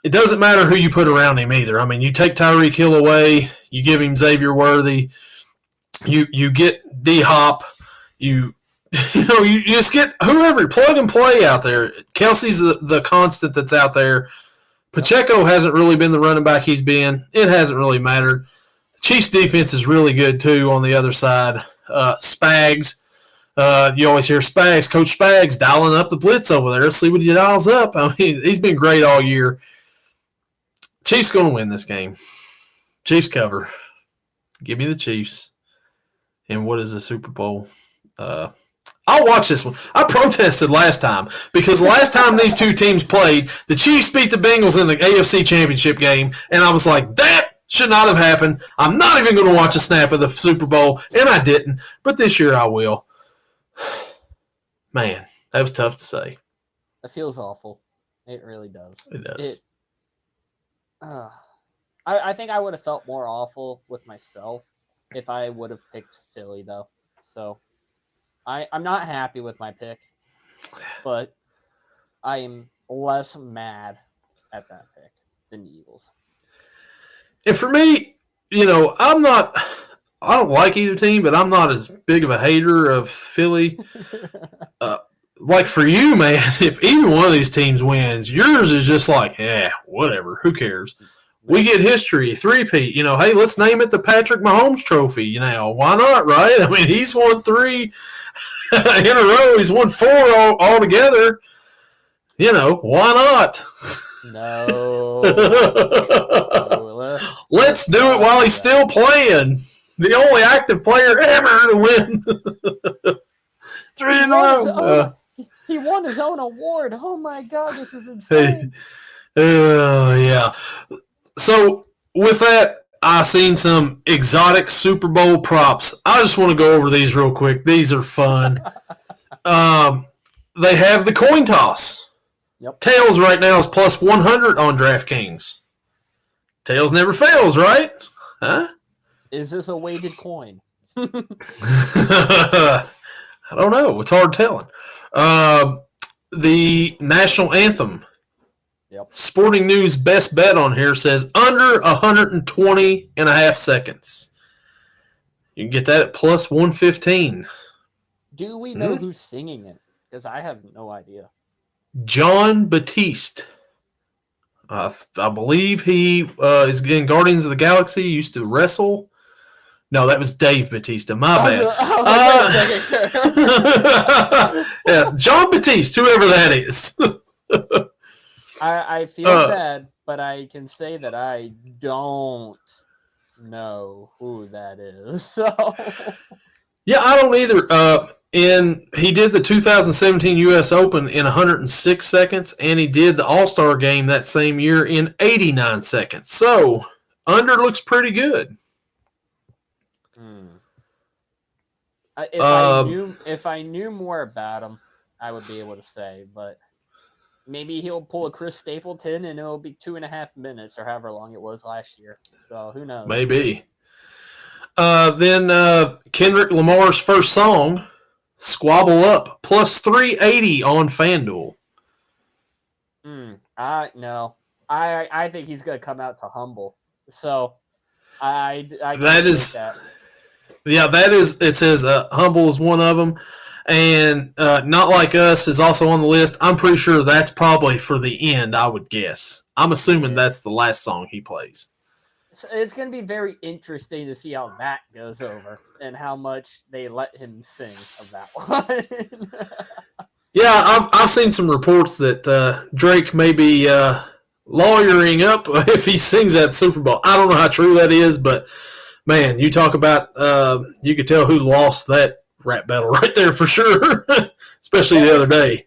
it doesn't matter who you put around him either. You take Tyreek Hill away, you give him Xavier Worthy, you get D-Hop, you just get whoever, plug and play out there. Kelsey's the constant that's out there. Pacheco hasn't really been the running back he's been. It hasn't really mattered. The Chiefs' defense is really good, too, on the other side. Spags. You always hear Spags, Coach Spags, dialing up the blitz over there. Let's see what he dials up. I mean, he's been great all year. Chiefs going to win this game. Chiefs cover. Give me the Chiefs. And what is the Super Bowl? I'll watch this one. I protested last time because last time these two teams played, the Chiefs beat the Bengals in the AFC Championship game, and I was like, that should not have happened. I'm not even going to watch a snap of the Super Bowl, and I didn't. But this year I will. Man, that was tough to say. It feels awful. It really does. It does. I think I would have felt more awful with myself if I would have picked Philly, though. So I'm not happy with my pick, but I am less mad at that pick than the Eagles. And for me, I don't like either team, but I'm not as big of a hater of Philly. Like for you, man, if either one of these teams wins, yours is just like, whatever, who cares? We get history, three-peat. Hey, let's name it the Patrick Mahomes Trophy. Why not, right? I mean, he's won 3 in a row. He's won 4 all together. Why not? No. Let's do it while he's still playing. The only active player ever to win 3 in a row. He won his own award. Oh, my God, this is insane. Yeah. So, with that, I've seen some exotic Super Bowl props. I just want to go over these real quick. These are fun. They have the coin toss. Yep. Tails right now is plus 100 on DraftKings. Tails never fails, right? Huh? Is this a weighted coin? I don't know. It's hard telling. The national anthem. Yep. Sporting News best bet on here says under 120 and a half seconds. You can get that at plus 115. Do we know who's singing it? Because I have no idea. John Batiste. I believe he is in Guardians of the Galaxy. He used to wrestle. No, that was Dave Batista. My bad. Yeah, John Batiste, whoever that is. I feel bad, but I can say that I don't know who that is. So yeah, I don't either. He did the 2017 U.S. Open in 106 seconds, and he did the All-Star game that same year in 89 seconds. So under looks pretty good. If I knew more about him, I would be able to say, but maybe he'll pull a Chris Stapleton and it'll be 2.5 minutes or however long it was last year. So who knows? Maybe. Then Kendrick Lamar's first song, Squabble Up, plus 380 on FanDuel. No. I think he's going to come out to Humble. So I that is that. Yeah, that is. It says Humble is one of them, and Not Like Us is also on the list. I'm pretty sure that's probably for the end. I would guess. I'm assuming that's the last song he plays. So it's going to be very interesting to see how that goes over and how much they let him sing of that one. Yeah, I've seen some reports that Drake may be lawyering up if he sings at Super Bowl. I don't know how true that is, but man, you talk about you could tell who lost that rap battle right there for sure, especially the other day.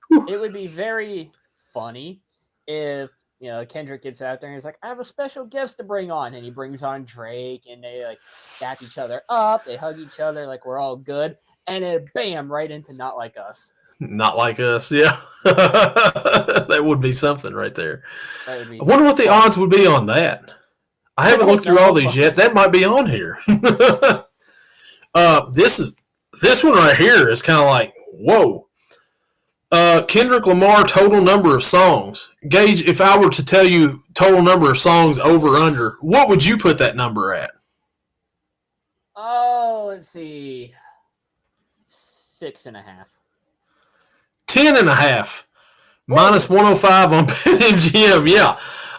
Whew. It would be very funny if Kendrick gets out there and he's like, I have a special guest to bring on, and he brings on Drake, and they like dap each other up, they hug each other like we're all good, and then bam, right into Not Like Us. Not Like Us, yeah. That would be something right there. That would be I wonder what the odds would be on that. I haven't looked through all these yet. That might be on here. This one right here is kind of like, whoa. Kendrick Lamar total number of songs. Gage, if I were to tell you total number of songs over under, what would you put that number at? Oh, let's see. 6.5. 10.5. Minus 105 on BetMGM. Yeah.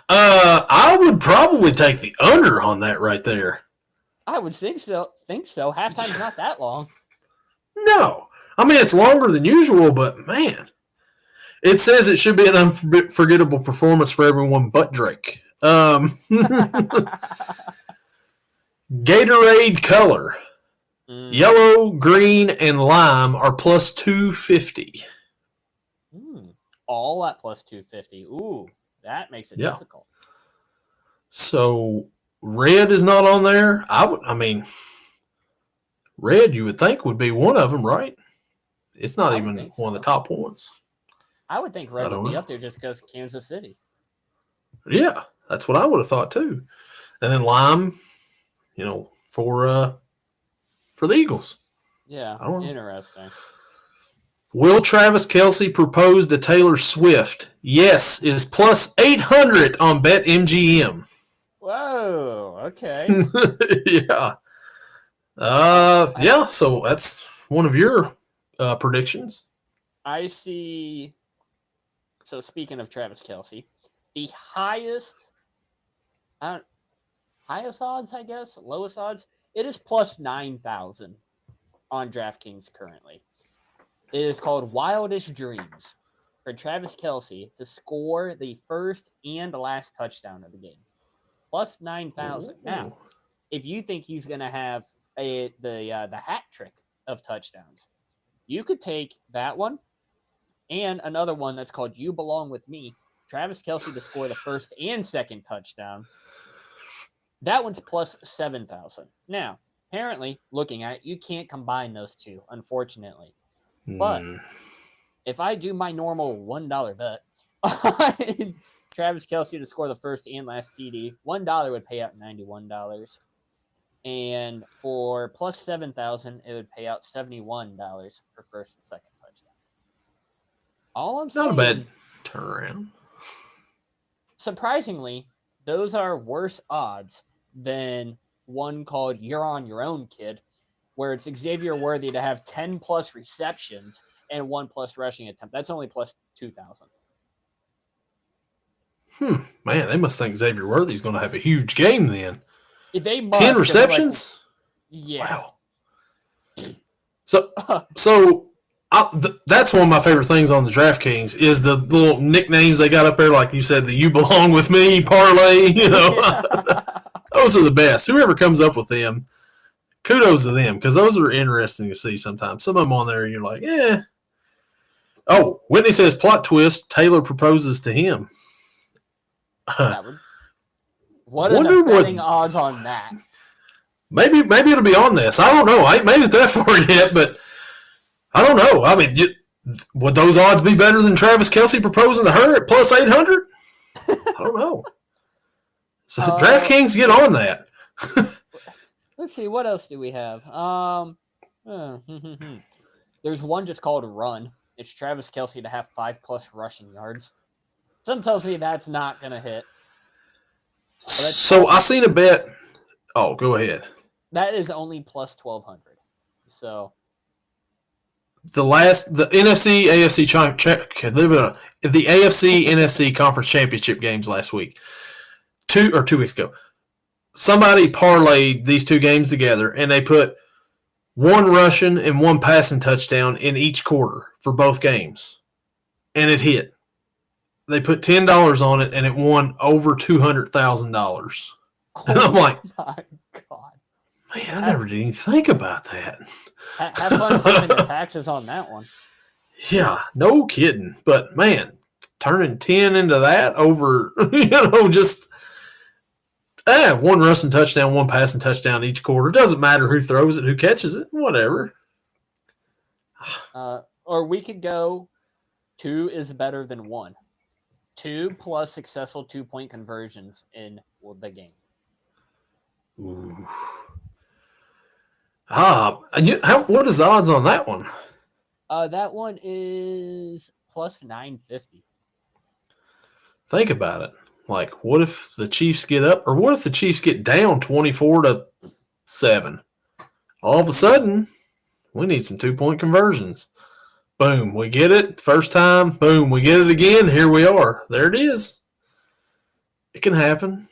I would probably take the under on that right there. I would think so. Halftime's not that long. No. I mean, it's longer than usual, but man, it says it should be an unforgettable performance for everyone but Drake. Gatorade color. Yellow, green, and lime are plus 250. All at plus 250. Ooh, that makes it difficult. So red is not on there. Red you would think would be one of them, right? It's not even one of the top ones. I would think red would be up there just because Kansas City. Yeah, that's what I would have thought too. And then lime, for the Eagles. Yeah, interesting. Will Travis Kelce propose to Taylor Swift? Yes, is plus 800 on BetMGM. Whoa, okay. Yeah. So that's one of your predictions. I see. So speaking of Travis Kelce, the highest odds, I guess, lowest odds, it is plus 9,000 on DraftKings currently. It is called Wildest Dreams for Travis Kelce to score the first and last touchdown of the game. Plus 9,000. Now, if you think he's going to have the hat trick of touchdowns, you could take that one and another one that's called You Belong With Me. Travis Kelce to score the first and second touchdown. That one's plus 7,000. Now, apparently, looking at it, you can't combine those two, unfortunately. But if I do my normal $1 bet, Travis Kelce to score the first and last TD, $1 would pay out $91. And for plus 7,000, it would pay out $71 for first and second touchdown. All I'm saying, not a bad turnaround. Surprisingly, those are worse odds than one called You're on Your Own, Kid, where it's Xavier Worthy to have 10 plus receptions and 1 plus rushing attempt. That's only plus 2,000. Man, they must think Xavier Worthy's going to have a huge game then. They must. 10 receptions? Yeah. Wow. So that's one of my favorite things on the DraftKings is the little nicknames they got up there, like you said, the You Belong With Me parlay. Yeah. Those are the best. Whoever comes up with them, kudos to them, because those are interesting to see sometimes. Some of them on there, you're like, yeah. Oh, Whitney says, plot twist, Taylor proposes to him. What are the betting odds on that? Maybe it'll be on this. I don't know. I ain't made it that far yet, but I don't know. I mean, would those odds be better than Travis Kelce proposing to her at plus 800? I don't know. So DraftKings, get on that. Let's see. What else do we have? There's one just called Run. It's Travis Kelce to have 5 plus rushing yards. Something tells me that's not going to hit. So I seen a bet. Oh, go ahead. That is only plus 1,200. So the NFC NFC conference championship games last week, 2 weeks ago, somebody parlayed these two games together and they put 1 rushing and 1 passing touchdown in each quarter for both games, and it hit. They put $10 on it and it won over $200,000. And I'm like, my God. Man, I never did even think about that. Have fun claiming the taxes on that one. Yeah, no kidding. But, man, turning 10 into that over, just 1 rushing touchdown, 1 passing touchdown each quarter. Doesn't matter who throws it, who catches it, whatever. Or we could go 2 is better than 1. 2 plus successful 2-point conversions in the game. Ooh. What is the odds on that one? That one is plus 950. Think about it. Like, what if the Chiefs get up, or what if the Chiefs get down 24-7? All of a sudden, we need some 2-point conversions. Boom, we get it. First time, boom, we get it again. Here we are. There it is. It can happen.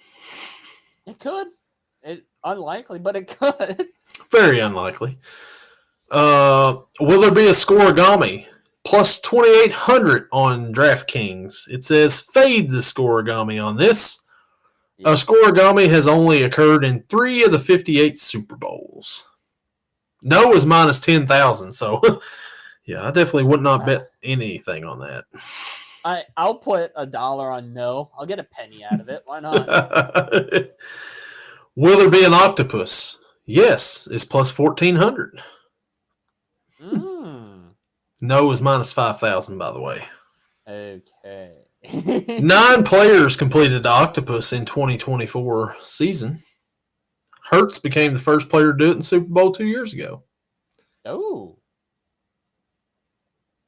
It could. Unlikely, but it could. Very unlikely. Will there be a scoregami? Plus 2,800 on DraftKings. It says fade the scoregami on this. Yeah. A scoregami has only occurred in 3 of the 58 Super Bowls. No is minus 10,000, so yeah, I definitely would not bet anything on that. I'll put $1 on no. I'll get a penny out of it. Why not? Will there be an octopus? Yes, it's plus 1,400. No is minus 5,000, by the way. Okay. 9 players completed the octopus in 2024 season. Hurts became the first player to do it in the Super Bowl 2 years ago. Oh.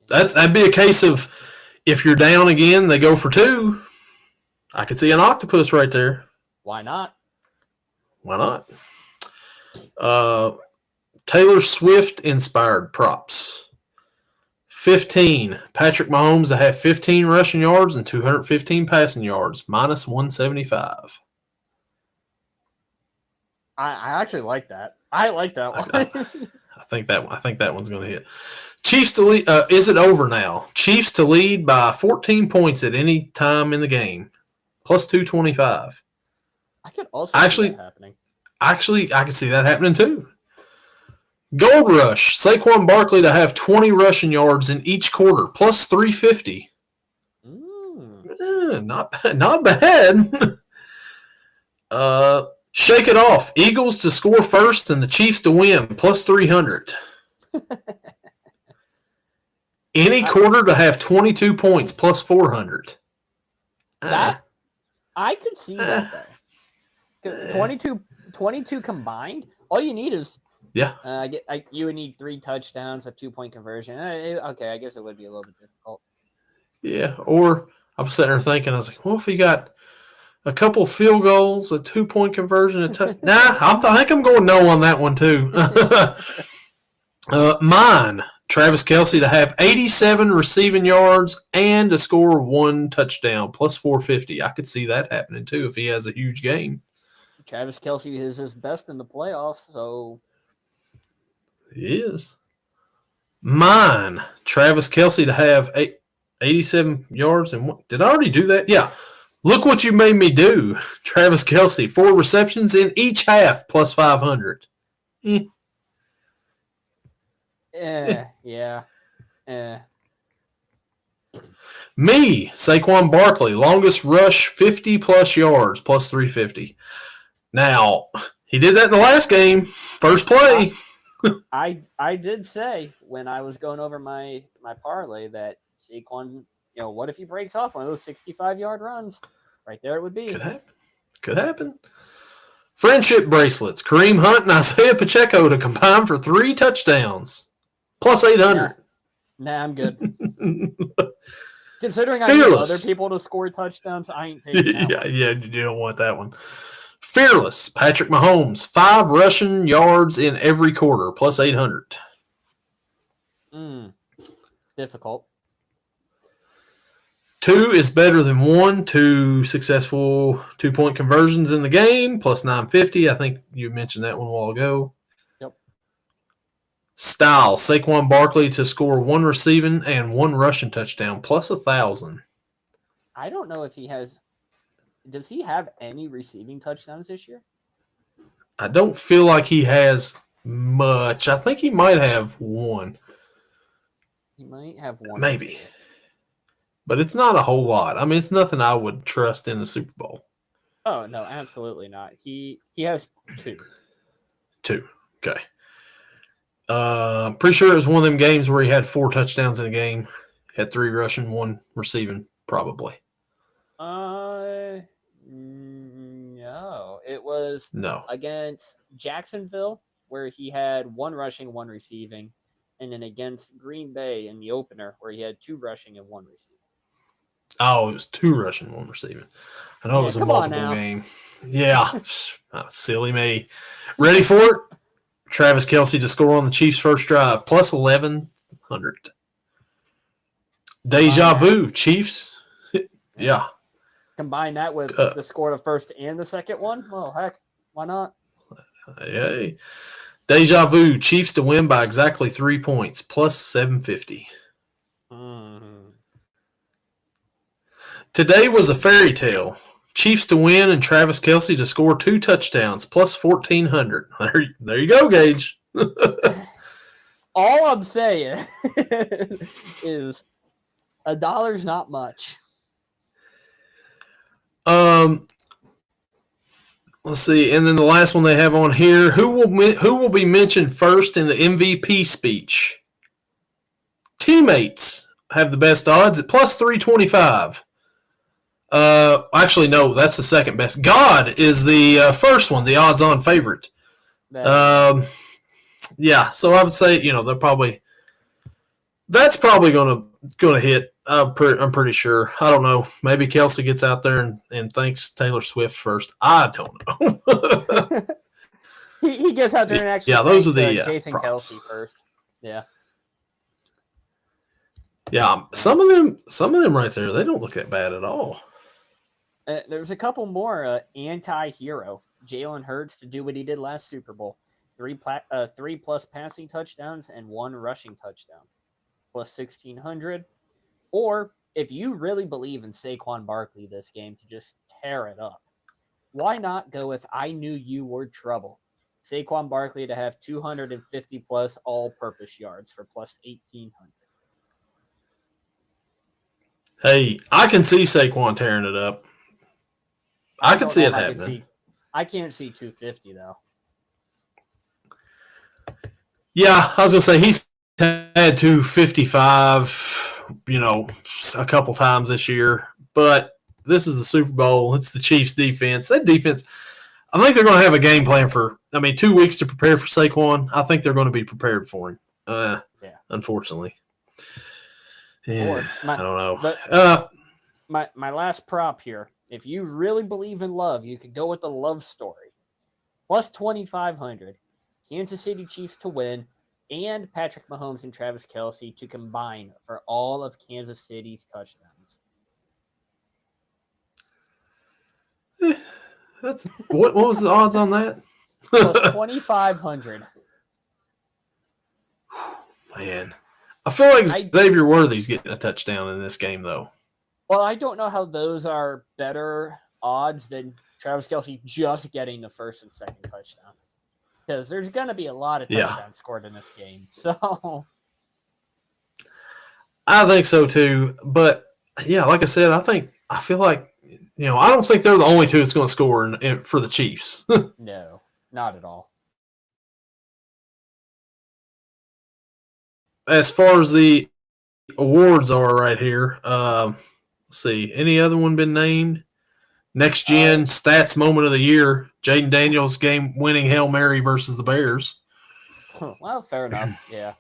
That'd be a case of if you're down again, they go for 2. I could see an octopus right there. Why not? Why not? Taylor Swift inspired props. 15. Patrick Mahomes to have 15 rushing yards and 215 passing yards, minus 175. I actually like that. I like that one. I think that one's going to hit. Chiefs to lead. Is it over now? Chiefs to lead by 14 points at any time in the game, plus 225. I could also Actually, see that happening. Actually, I can see that happening too. Gold Rush. Saquon Barkley to have 20 rushing yards in each quarter, plus 350. Not bad. Shake it off. Eagles to score first and the Chiefs to win, plus 300. Any quarter to have 22 points, plus 400. That I could see that though. 22 combined. All you need is you would need 3 touchdowns, a 2-point conversion. Okay, I guess it would be a little bit difficult. Yeah, or I was sitting there thinking, I was like, well, if you got a couple field goals, a 2-point conversion, a touchdown. I think I'm going no on that one too. Mine, Travis Kelce to have 87 receiving yards and to score 1 touchdown, plus 450. I could see that happening too if he has a huge game. Travis Kelce is his best in the playoffs, so he is. Mine, Travis Kelce to have 87 yards and did I already do that? Yeah. Look what you made me do. Travis Kelce, 4 receptions in each half, plus 500. Yeah. Me, Saquon Barkley, longest rush, 50-plus yards, plus 350. Now, he did that in the last game, first play. I did say when I was going over my parlay that Saquon, what if he breaks off one of those 65-yard runs? Right there it would be. Could happen. Friendship bracelets. Kareem Hunt and Isaiah Pacheco to combine for 3 touchdowns. Plus 800. Nah, I'm good. Considering Fearless. I need other people to score touchdowns, I ain't taking that one. Yeah, you don't want that one. Fearless. Patrick Mahomes. 5 rushing yards in every quarter. Plus 800. Difficult. 2 is better than 1. 2 successful 2-point conversions in the game, plus 950. I think you mentioned that one a while ago. Yep. Style, Saquon Barkley to score 1 receiving and 1 rushing touchdown, plus 1,000. I don't know if he has. Does he have any receiving touchdowns this year? I don't feel like he has much. I think he might have 1. He might have 1. Maybe. But it's not a whole lot. I mean, it's nothing I would trust in the Super Bowl. Oh, no, absolutely not. He has 2. 2. Okay. Pretty sure it was one of them games where he had 4 touchdowns in a game. Had 3 rushing, 1 receiving, probably. No. It was against Jacksonville, where he had 1 rushing, 1 receiving. And then against Green Bay in the opener, where he had 2 rushing and 1 receiving. Oh, it was 2 rushing, 1 receiving. I know it was a multiple game. Yeah. Silly me. Ready for it? Travis Kelce to score on the Chiefs' first drive, plus 1,100. Deja vu, Chiefs. Yeah. Combine that with the score of the first and the second one. Well, heck, why not? Hey. Deja vu, Chiefs to win by exactly 3 points, plus 750. Today was a fairy tale. Chiefs to win and Travis Kelce to score 2 touchdowns, plus 1,400. There you go, Gage. All I'm saying is $1's not much. Let's see, and then the last one they have on here: who will be mentioned first in the MVP speech? Teammates have the best odds at plus 325. Actually, no, that's the second best. God is the first one, the odds-on favorite. Yeah, so I would say that's probably gonna hit. I'm pretty sure. I don't know. Maybe Kelce gets out there and thanks Taylor Swift first. I don't know. he gets out there and actually those are the Jason props. Kelce first. Yeah. Yeah, some of them right there, they don't look that bad at all. There's a couple more anti-hero. Jalen Hurts to do what he did last Super Bowl. 3 plus passing touchdowns and 1 rushing touchdown. Plus 1,600. Or if you really believe in Saquon Barkley this game to just tear it up, why not go with I knew you were trouble? Saquon Barkley to have 250 plus all-purpose yards for plus 1,800. Hey, I can see Saquon tearing it up. I can see it happening. I can't see 250 though. Yeah, I was gonna say he's had 255. A couple times this year, but this is the Super Bowl. It's the Chiefs defense. That defense, I think they're going to have a game plan 2 weeks to prepare for Saquon. I think they're going to be prepared for him. Unfortunately. Yeah, I don't know. But my last prop here, if you really believe in love, you could go with the love story. Plus 2,500. Kansas City Chiefs to win. And Patrick Mahomes and Travis Kelce to combine for all of Kansas City's touchdowns. That's what was the odds on that? Plus 2,500. Man, I feel like Xavier Worthy's getting a touchdown in this game, though. Well, I don't know how those are better odds than Travis Kelce just getting the first and second touchdown. Because there's going to be a lot of touchdowns scored in this game. So I think so too. But yeah, like I said, I feel like I don't think they're the only two that's going to score for the Chiefs. No, not at all. As far as the awards are right here, let's see. Any other one been named? Next Gen Stats Moment of the Year, Jaden Daniels game-winning Hail Mary versus the Bears. Well, fair enough, yeah.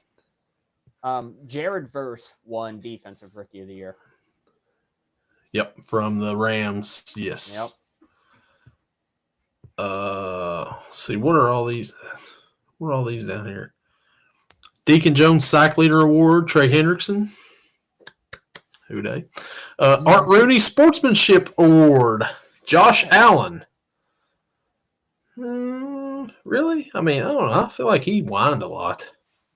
Jared Verse won Defensive Rookie of the Year. Yep, from the Rams, yes. Yep. Let's see, what are all these? What are all these down here? Deacon Jones Sack Leader Award, Trey Hendrickson. Who dey? Art Rooney Sportsmanship Award, Josh Allen. Really? I don't know. I feel like he whined a lot.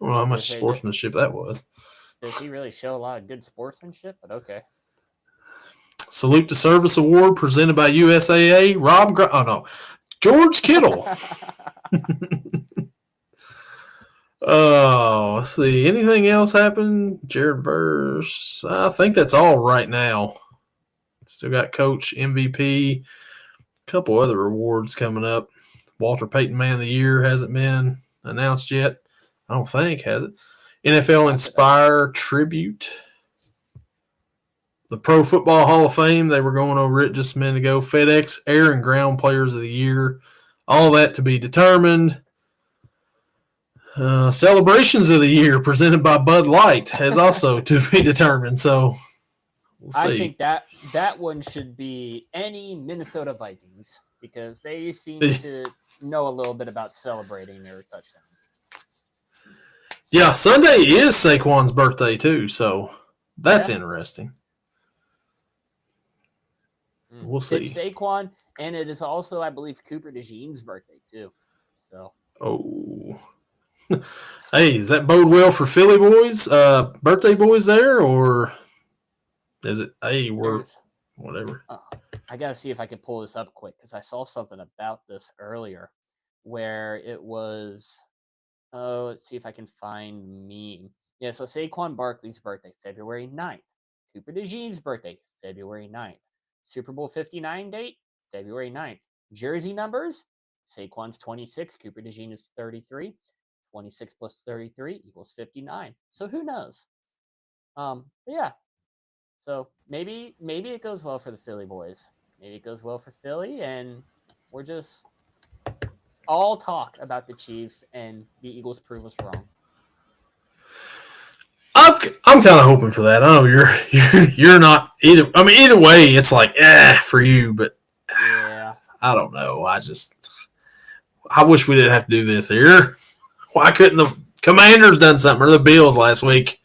I don't know how much sportsmanship that was. Does he really show a lot of good sportsmanship? But okay. Salute to Service Award presented by USAA. George Kittle. Let's see. Anything else happen? Jared Verse. I think that's all right now. Still got Coach, MVP, a couple other awards coming up. Walter Payton Man of the Year hasn't been announced yet. I don't think, has it? NFL Inspire Tribute. The Pro Football Hall of Fame, they were going over it just a minute ago. FedEx Air and Ground Players of the Year. All that to be determined. Celebrations of the Year presented by Bud Light has also to be determined. So we'll see. I think that one should be any Minnesota Vikings because they seem to know a little bit about celebrating their touchdowns. Yeah, Sunday is Saquon's birthday too, so That's Yeah. interesting. We'll see. It's Saquon, and it is also, I believe, Cooper DeJean's birthday too. So Oh. Hey, does that bode well for Philly boys, birthday boys there, or is it? Hey, we're whatever. I gotta see if I can pull this up quick because I saw something about this earlier, where it was. Oh, let's see if I can find meme. Yeah, so Saquon Barkley's birthday, February 9th. Cooper DeJean's birthday, February 9th. Super Bowl 59 date, February 9th. Jersey numbers, Saquon's 26, Cooper DeJean is 33. 26 plus 33 equals 59. So who knows? But yeah. So maybe it goes well for the Philly boys. Maybe it goes well for Philly, and we're just all talk about the Chiefs, and the Eagles prove us wrong. I'm kind of hoping for that. I know you're not either. I mean, either way, it's like for you, but Yeah, I don't know. I wish we didn't have to do this here. Why couldn't the Commanders done something or the Bills last week?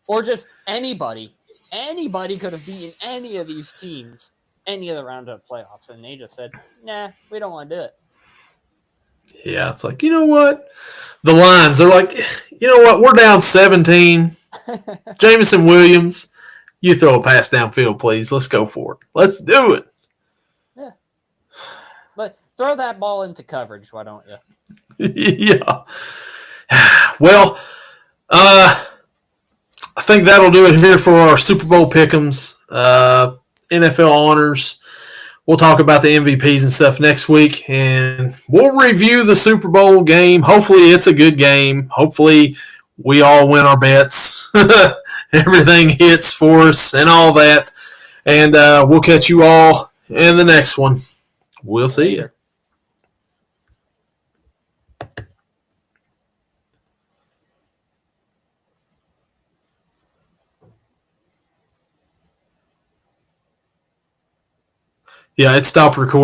or just anybody. Anybody could have beaten any of these teams, any of the round of playoffs, and they just said, "Nah, we don't want to do it." Yeah, it's like, you know what? The Lions, they're like, you know what? We're down 17. Jameson Williams, you throw a pass downfield, please. Let's go for it. Let's do it. Yeah. But throw that ball into coverage, why don't you? Yeah. Well, I think that'll do it here for our Super Bowl pick'ems, NFL honors. We'll talk about the MVPs and stuff next week, and we'll review the Super Bowl game. Hopefully, it's a good game. Hopefully, we all win our bets. Everything hits for us and all that. And we'll catch you all in the next one. We'll see you. Yeah, it stopped recording.